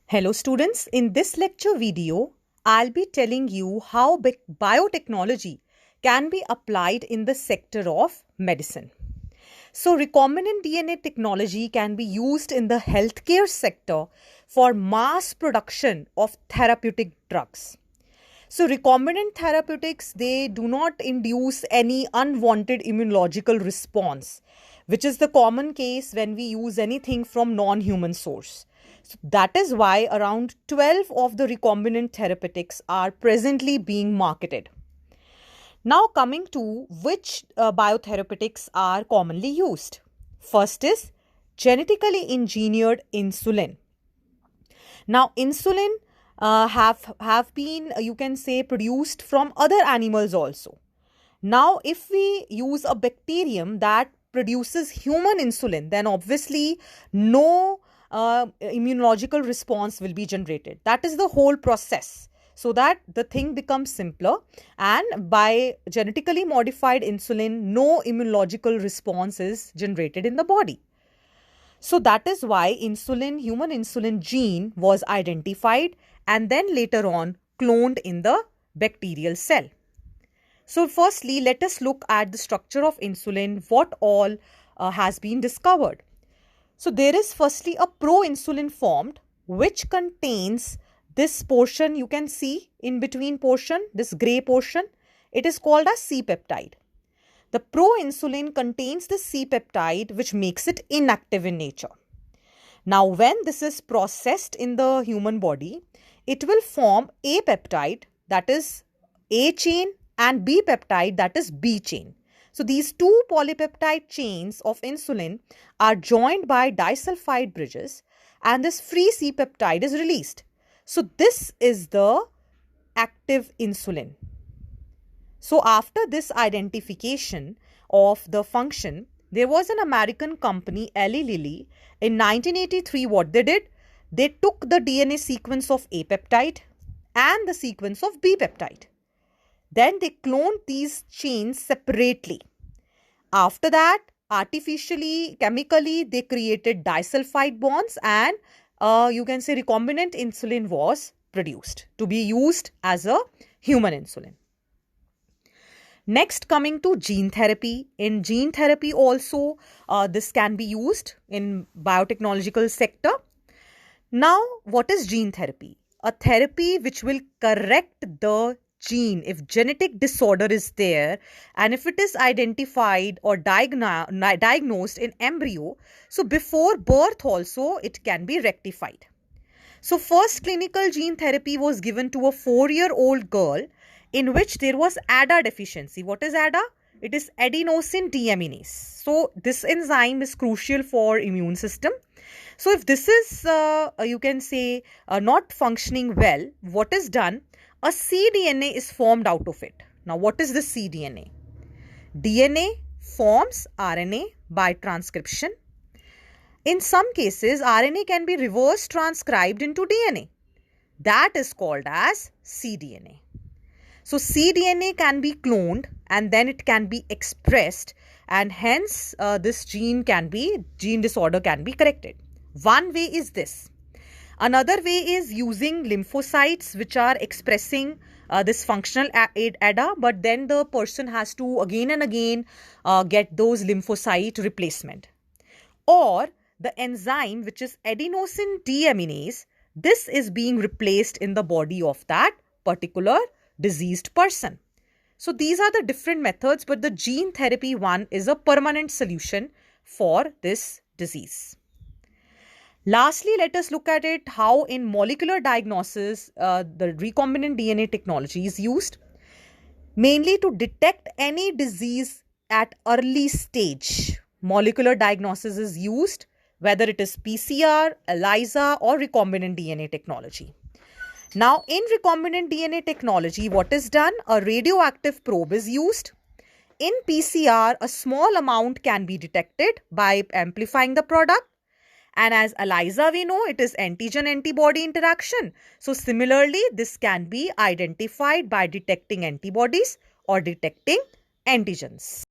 Hello students, in this lecture video, I'll be telling you how biotechnology can be applied in the sector of medicine. So recombinant DNA technology can be used in the healthcare sector for mass production of therapeutic drugs. So recombinant therapeutics, they do not induce any unwanted immunological response, which is the common case when we use anything from non-human source. So that is why around 12 of the recombinant therapeutics are presently being marketed. Now coming to which biotherapeutics are commonly used. First is genetically engineered insulin. Now insulin have been, you can say, produced from other animals also. Now if we use a bacterium that produces human insulin, then obviously no immunological response will be generated. That is the whole process, so that the thing becomes simpler, and by genetically modified insulin, no immunological response is generated in the body. So that is why human insulin gene was identified and then later on cloned in the bacterial cell. So firstly, let us look at the structure of insulin, what all has been discovered. So there is firstly a proinsulin formed, which contains this portion, you can see in between portion, this gray portion, it is called as C-peptide. The proinsulin contains the C-peptide, which makes it inactive in nature. Now, when this is processed in the human body, it will form A peptide, that is A chain, and B peptide, that is B chain. So these two polypeptide chains of insulin are joined by disulfide bridges, and this free C-peptide is released. So this is the active insulin. So after this identification of the function, there was an American company, Eli Lilly, in 1983. What they did? They took the DNA sequence of A peptide and the sequence of B peptide. Then they cloned these chains separately. After that, artificially, chemically, they created disulfide bonds, and you can say recombinant insulin was produced to be used as a human insulin. Next, coming to gene therapy. In gene therapy also, this can be used in biotechnological sector. Now, what is gene therapy? A therapy which will correct the gene if genetic disorder is there, and if it is identified or diagnosed in embryo, so before birth also it can be rectified. So first clinical gene therapy was given to a 4-year-old girl in which there was ADA deficiency. What is ADA? It is adenosine deaminase. So this enzyme is crucial for immune system. So if this is, you can say, not functioning well, what is done? A cDNA is formed out of it. Now what is the cDNA? DNA forms RNA by transcription. In some cases, RNA can be reverse transcribed into DNA. That is called as cDNA. So cDNA can be cloned and then it can be expressed, and hence this gene disorder can be corrected. One way is this. Another way is using lymphocytes which are expressing this functional ADA, but then the person has to again and again get those lymphocyte replacement. Or the enzyme which is adenosine deaminase, this is being replaced in the body of that particular diseased person. So these are the different methods, but the gene therapy one is a permanent solution for this disease. Lastly, let us look at it how in molecular diagnosis the recombinant DNA technology is used, mainly to detect any disease at early stage. Molecular diagnosis is used, whether it is PCR, ELISA, or recombinant DNA technology. Now, in recombinant DNA technology, what is done? A radioactive probe is used. In PCR, a small amount can be detected by amplifying the product. And as ELISA, we know it is antigen-antibody interaction. So similarly, this can be identified by detecting antibodies or detecting antigens.